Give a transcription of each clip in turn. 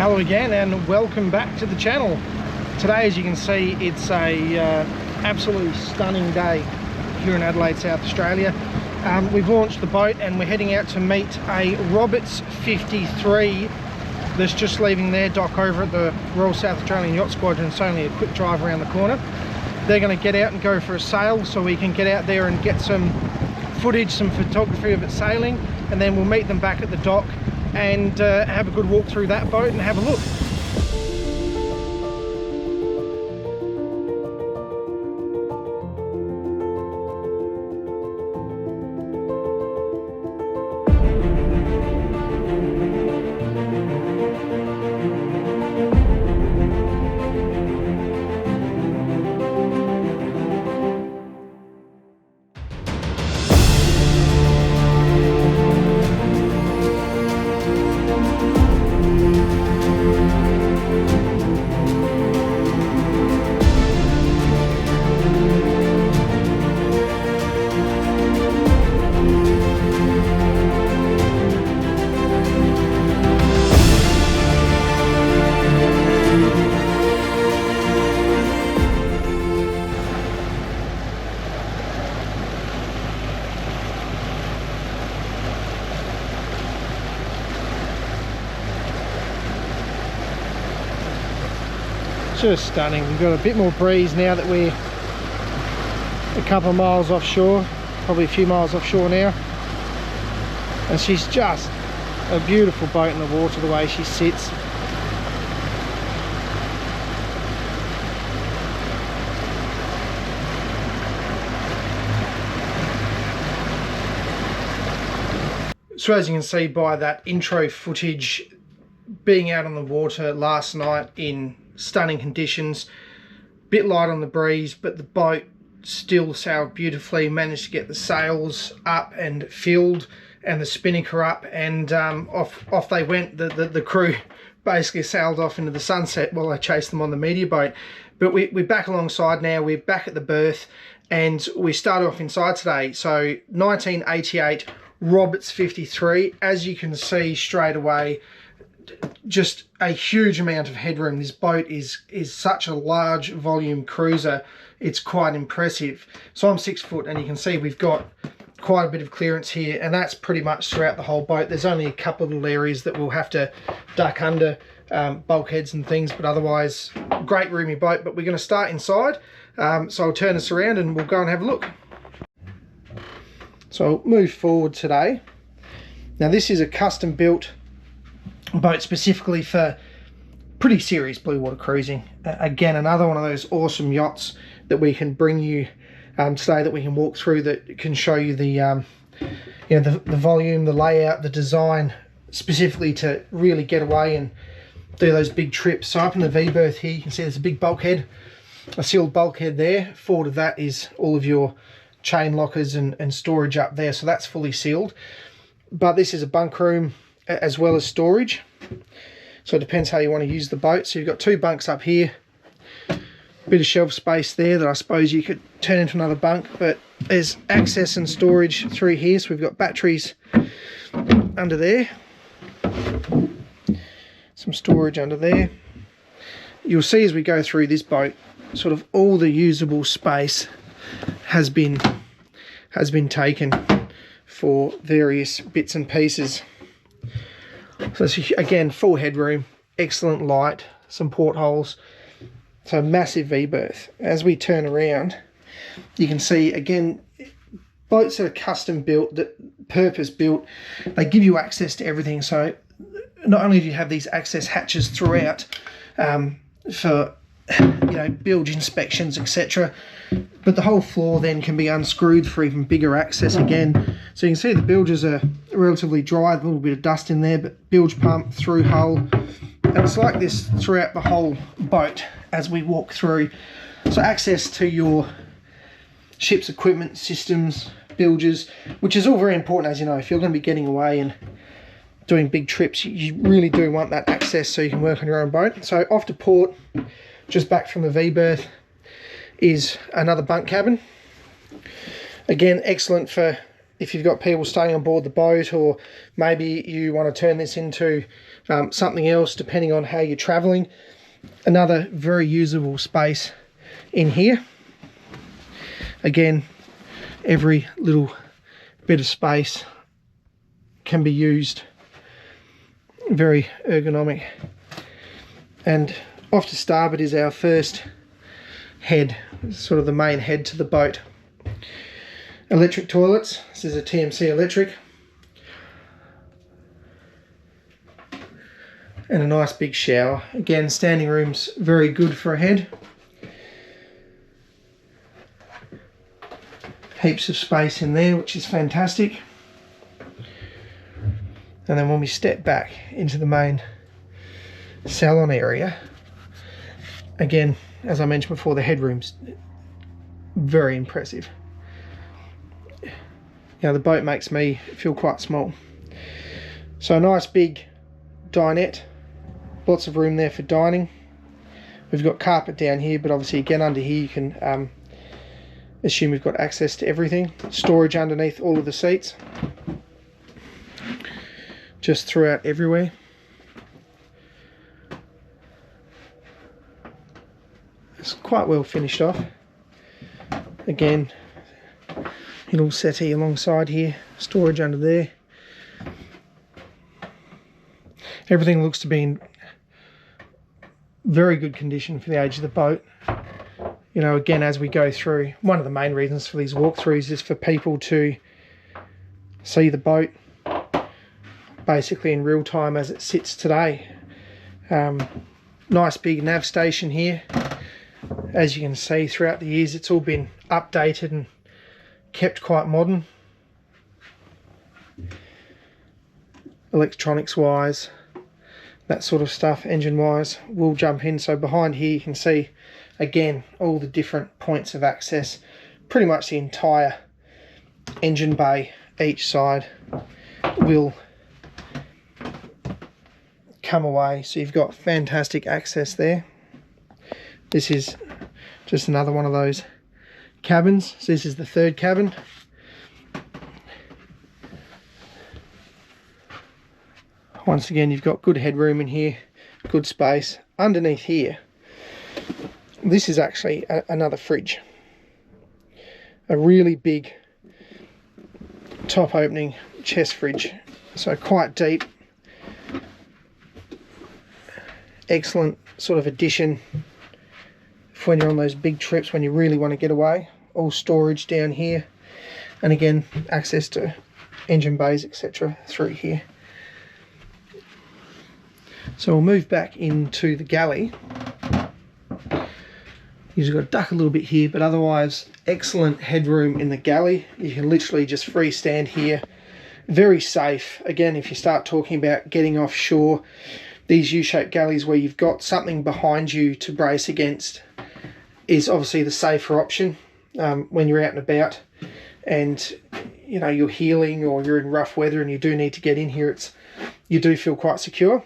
Hello again and welcome back to the channel. Today, as you can see, it's a absolutely stunning day here in Adelaide, South Australia. We've launched the boat and we're heading out to meet a Roberts 53 that's just leaving their dock over at the Royal South Australian Yacht Squadron. It's only a quick drive around the corner. They're going to get out and go for a sail so we can get out there and get some footage, some photography of it sailing, and then we'll meet them back at the dock and have a good walk through that boat and have a look. Just stunning. We've got a bit more breeze now that we're a couple of miles offshore, probably a few miles offshore now, and she's just a beautiful boat in the water the way she sits. So as you can see by that intro footage, being out on the water last night in stunning conditions, bit light on the breeze, but the boat still sailed beautifully, managed to get the sails up and filled and the spinnaker up, and off they went. The crew basically sailed off into the sunset while I chased them on the media boat. But we're back alongside now, we're back at the berth, and we started off inside today. So 1988 Roberts 53, as you can see straight away, just a huge amount of headroom. This boat is such a large volume cruiser, it's quite impressive. So I'm 6 foot and you can see we've got quite a bit of clearance here, and that's pretty much throughout the whole boat. There's only a couple of little areas that we'll have to duck under, bulkheads and things, but otherwise great roomy boat. But we're going to start inside, so I'll turn us around and we'll go and have a look. So I'll move forward today. Now this is a custom built boat specifically for pretty serious blue water cruising. Again, another one of those awesome yachts that we can bring you today, that we can walk through, that can show you the the volume, the layout, the design, specifically to really get away and do those big trips. So up in the V berth here, you can see there's a big bulkhead, a sealed bulkhead there. Forward of that is all of your chain lockers and storage up there, so that's fully sealed. But this is a bunk room as well as storage, so it depends how you want to use the boat. So you've got two bunks up here, bit of shelf space there that I suppose you could turn into another bunk, but there's access and storage through here. So we've got batteries under there, some storage under there. You'll see as we go through this boat, sort of all the usable space has been taken for various bits and pieces. So it's, again, full headroom, excellent light, some portholes, so massive V berth. As we turn around, you can see again, boats that are custom built, that purpose built, they give you access to everything. So not only do you have these access hatches throughout for bilge inspections, etc., but the whole floor then can be unscrewed for even bigger access again. So you can see the bilges are relatively dry, a little bit of dust in there, but bilge pump, through hull, and it's like this throughout the whole boat as we walk through. So access to your ship's equipment, systems, bilges, which is all very important. As you know, if you're going to be getting away and doing big trips, you really do want that access so you can work on your own boat. So off to port, just back from the V berth, is another bunk cabin. Again, excellent for if you've got people staying on board the boat, or maybe you want to turn this into something else depending on how you're traveling. Another very usable space in here. Again, every little bit of space can be used. Very ergonomic. And off to starboard is our first head, sort of the main head to the boat. Electric toilets. This is a TMC electric. And a nice big shower. Again, standing room's very good for a head. Heaps of space in there, which is fantastic. And then when we step back into the main salon area, again, as I mentioned before, the headroom's very impressive. Now the boat makes me feel quite small. So a nice big dinette, lots of room there for dining. We've got carpet down here, but obviously again under here you can assume we've got access to everything. Storage underneath all of the seats, just throughout everywhere. It's quite well finished off. Again, little settee alongside here, storage under there. Everything looks to be in very good condition for the age of the boat. You know, again, as we go through, one of the main reasons for these walkthroughs is for people to see the boat basically in real time as it sits today. Nice big nav station here. As you can see, throughout the years it's all been updated and kept quite modern. Electronics wise, that sort of stuff, engine wise. We'll jump in. So behind here you can see again all the different points of access, pretty much the entire engine bay each side will come away, so you've got fantastic access there. This is just another one of those cabins. So this is the third cabin. Once again, you've got good headroom in here, good space. Underneath here, this is actually another fridge. A really big top opening chest fridge, so quite deep. Excellent sort of addition for when you're on those big trips, when you really want to get away. All storage down here, and again access to engine bays, etc. through here. So we'll move back into the galley. You've got to duck a little bit here, but otherwise excellent headroom in the galley. You can literally just freestand here. Very safe. Again, if you start talking about getting offshore, these U-shaped galleys where you've got something behind you to brace against is obviously the safer option when you're out and about, and you know you're heeling or you're in rough weather and you do need to get in here. You do feel quite secure.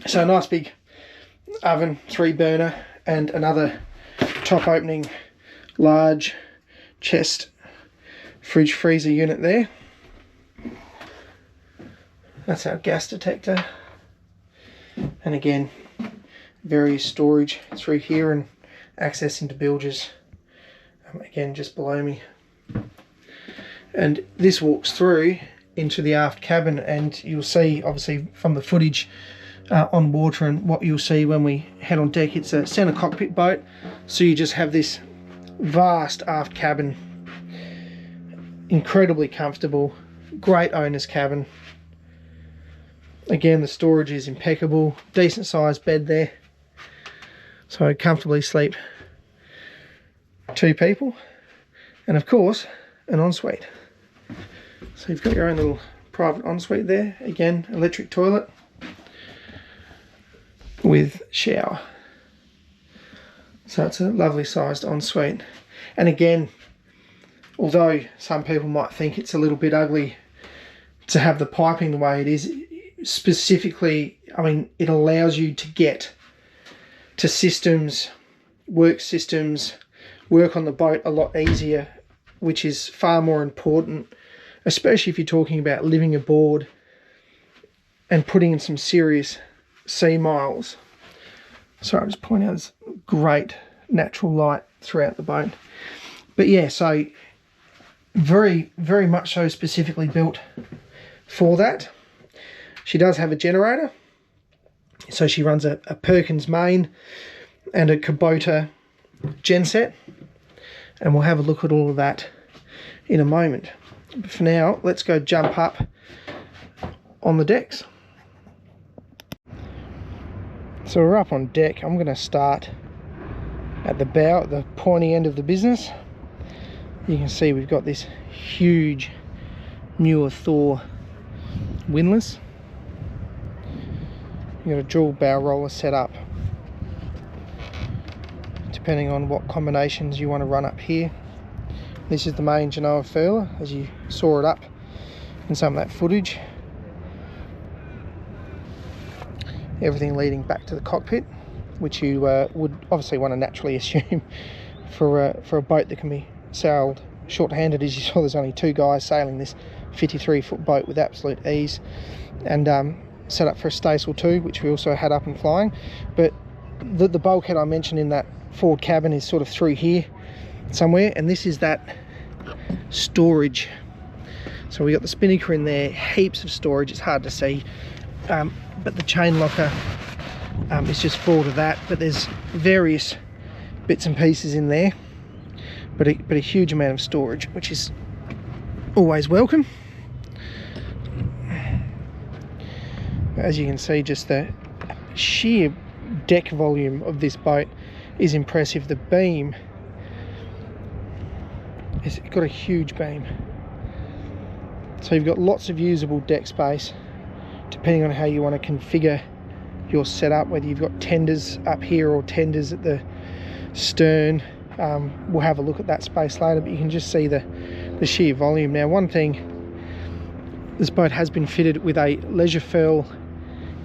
So a nice big oven, 3-burner, and another top opening large chest fridge freezer unit there. That's our gas detector, and again various storage through here and access into bilges again just below me. And this walks through into the aft cabin, and you'll see obviously from the footage on water and what you'll see when we head on deck, it's a centre cockpit boat, so you just have this vast aft cabin, incredibly comfortable, great owner's cabin. Again, the storage is impeccable, decent sized bed there, so comfortably sleep 2 people, and of course an ensuite. So you've got your own little private ensuite there. Again, electric toilet with shower. So it's a lovely sized ensuite. And again, although some people might think it's a little bit ugly to have the piping the way it is, specifically, I mean, it allows you to get to systems, work on the boat a lot easier, which is far more important especially if you're talking about living aboard and putting in some serious sea miles. Sorry, I'm just pointing out there's great natural light throughout the boat. But yeah, so very, very much so specifically built for that. She does have a generator. So she runs a Perkins main and a Kubota genset. And we'll have a look at all of that in a moment. But for now, let's go jump up on the decks. So we're up on deck. I'm going to start at the bow, at the pointy end of the business. You can see we've got this huge Muir Thor windlass. You've got a dual bow roller set up, depending on what combinations you want to run up here. This is the main Genoa furler, as you saw it up in some of that footage. Everything leading back to the cockpit, which you would obviously want to naturally assume for a boat that can be sailed short-handed. As you saw, there's only 2 guys sailing this 53-foot boat with absolute ease, and set up for a staysail too, which we also had up and flying. But the bulkhead I mentioned in that forward cabin is sort of through here somewhere, and this is that storage. So we got the spinnaker in there, heaps of storage. It's hard to see, but the chain locker is just forward of that. But there's various bits and pieces in there, but a huge amount of storage, which is always welcome. As you can see, just the sheer deck volume of this boat is impressive. The beam has got a huge beam, so you've got lots of usable deck space depending on how you want to configure your setup, whether you've got tenders up here or tenders at the stern. We'll have a look at that space later, but you can just see the sheer volume. Now, one thing, this boat has been fitted with a leisure furl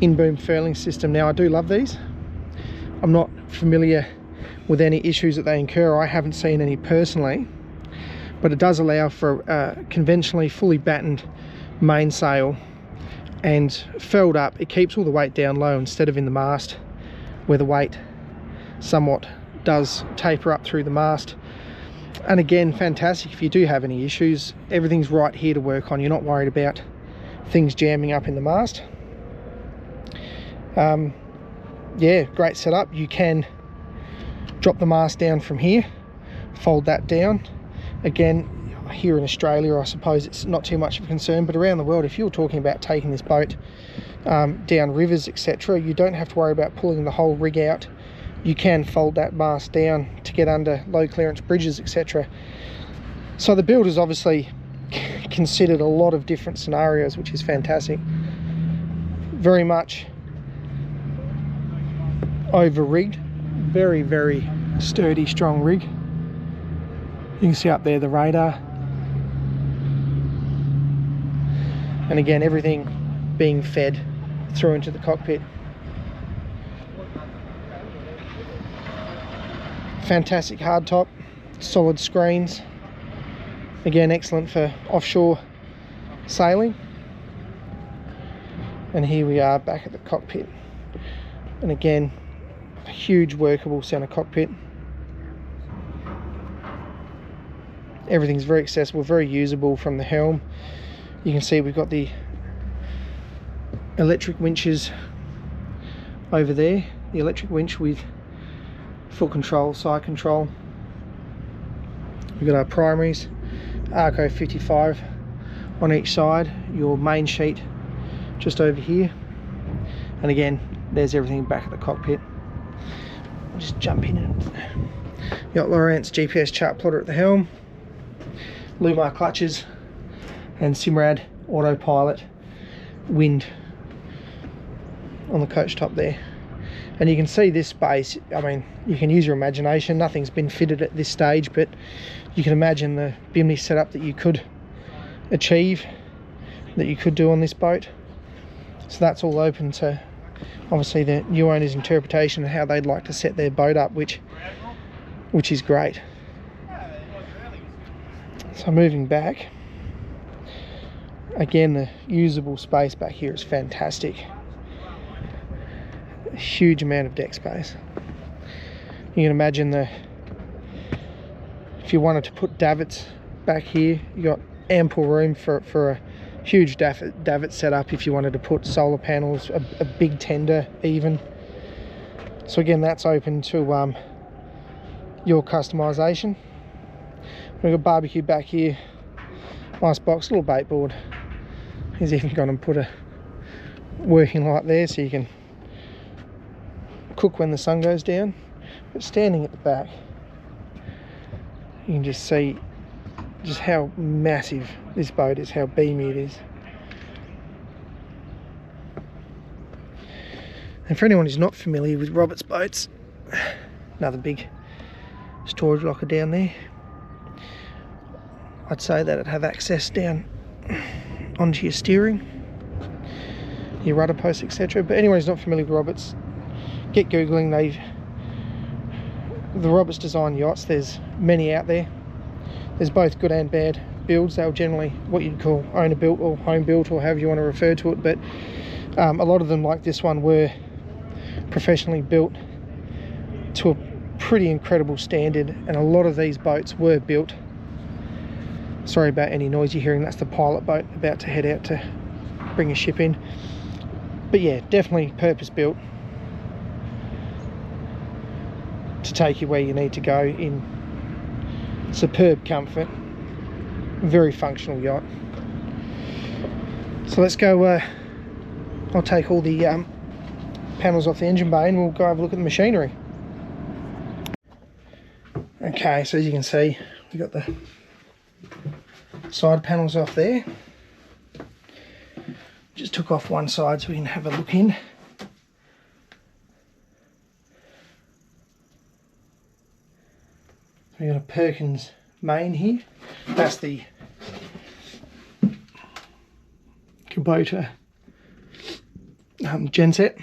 in-boom furling system. Now, I do love these. I'm not familiar with any issues that they incur. I haven't seen any personally, but it does allow for conventionally fully battened mainsail and furled up. It keeps all the weight down low instead of in the mast, where the weight somewhat does taper up through the mast. And again, fantastic if you do have any issues. Everything's right here to work on. You're not worried about things jamming up in the mast. Yeah, great setup. You can drop the mast down from here, fold that down. Again, here in Australia, I suppose it's not too much of a concern, but around the world, if you're talking about taking this boat down rivers, etc., you don't have to worry about pulling the whole rig out. You can fold that mast down to get under low clearance bridges, etc. So the builders obviously considered a lot of different scenarios, which is fantastic. Very much over rigged, very, very sturdy, strong rig. You can see up there the radar, and again, everything being fed through into the cockpit. Fantastic hardtop, solid screens. Again, excellent for offshore sailing. And here we are back at the cockpit. And again, a huge workable centre cockpit. Everything's very accessible, very usable from the helm. You can see we've got the electric winches over there. The electric winch with foot control, side control. We've got our primaries, Arco 55 on each side, your main sheet just over here. And again, there's everything back at the cockpit. I'll just jump in and got Lowrance GPS chart plotter at the helm, Lumar clutches, and Simrad autopilot wind on the coach top there. And you can see this space, I mean, you can use your imagination. Nothing's been fitted at this stage, but you can imagine the bimini setup that you could achieve, that you could do on this boat. So that's all open to obviously the new owner's interpretation of how they'd like to set their boat up, which is great. So moving back, Again, the usable space back here is fantastic. A huge amount of deck space. You can imagine if you wanted to put davits back here, you got ample room for a huge davit setup if you wanted to put solar panels, a big tender even. So again, that's open to your customization. We've got barbecue back here, nice box, little bait board. He's even gone and put a working light there so you can cook when the sun goes down. But standing at the back, you can just see just how massive this boat is, how beamy it is. And for anyone who's not familiar with Robert's boats, another big storage locker down there. I'd say that it'd have access down onto your steering, your rudder posts, etc. But anyone who's not familiar with Roberts, get googling. The Roberts design yachts, there's many out there. There's both good and bad builds. They're generally what you'd call owner built or home built, or however you want to refer to it, but a lot of them, like this one, were professionally built to a pretty incredible standard, and a lot of these boats were built. Sorry about any noise you're hearing, that's the pilot boat about to head out to bring a ship in. But yeah, definitely purpose built to take you where you need to go in superb comfort. Very functional yacht. So let's go, I'll take all the panels off the engine bay and we'll go have a look at the machinery. Okay, so as you can see, we've got the side panels off there. Just took off one side so we can have a look in. We've got a Perkins main here. That's the Kubota genset.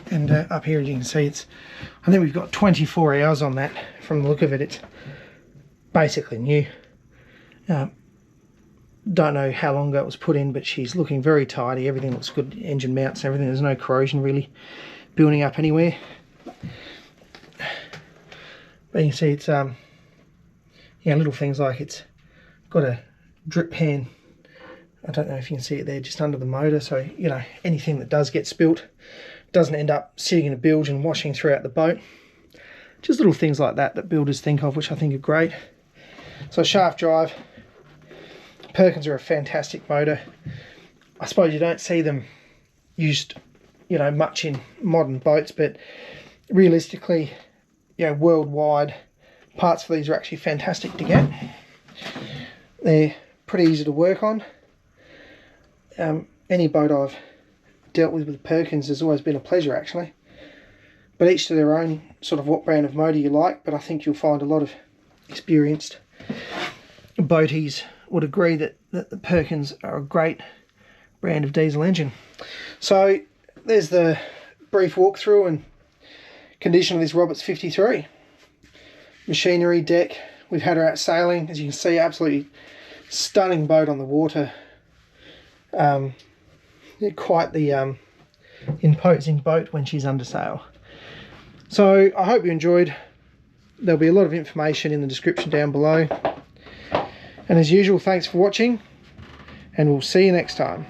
And up here, as you can see, I think we've got 24 hours on that. From the look of it, it's basically new. Don't know how long ago it was put in, but she's looking very tidy. Everything looks good, engine mounts and everything. There's no corrosion really building up anywhere. But you can see it's little things like it's got a drip pan. I don't know if you can see it there, just under the motor, so you know anything that does get spilt doesn't end up sitting in a bilge and washing throughout the boat. Just little things like that that builders think of, which I think are great. So shaft drive. Perkins are a fantastic motor. I suppose you don't see them used, much in modern boats, but realistically, worldwide, parts for these are actually fantastic to get. They're pretty easy to work on. Any boat I've dealt with Perkins has always been a pleasure, actually. But each to their own, sort of what brand of motor you like, but I think you'll find a lot of experienced boaties would agree that the Perkins are a great brand of diesel engine. So there's the brief walkthrough and condition of this Roberts 53. Machinery, deck, we've had her out sailing. As you can see, absolutely stunning boat on the water. Quite the imposing boat when she's under sail. So I hope you enjoyed. There'll be a lot of information in the description down below. And as usual, thanks for watching, and we'll see you next time.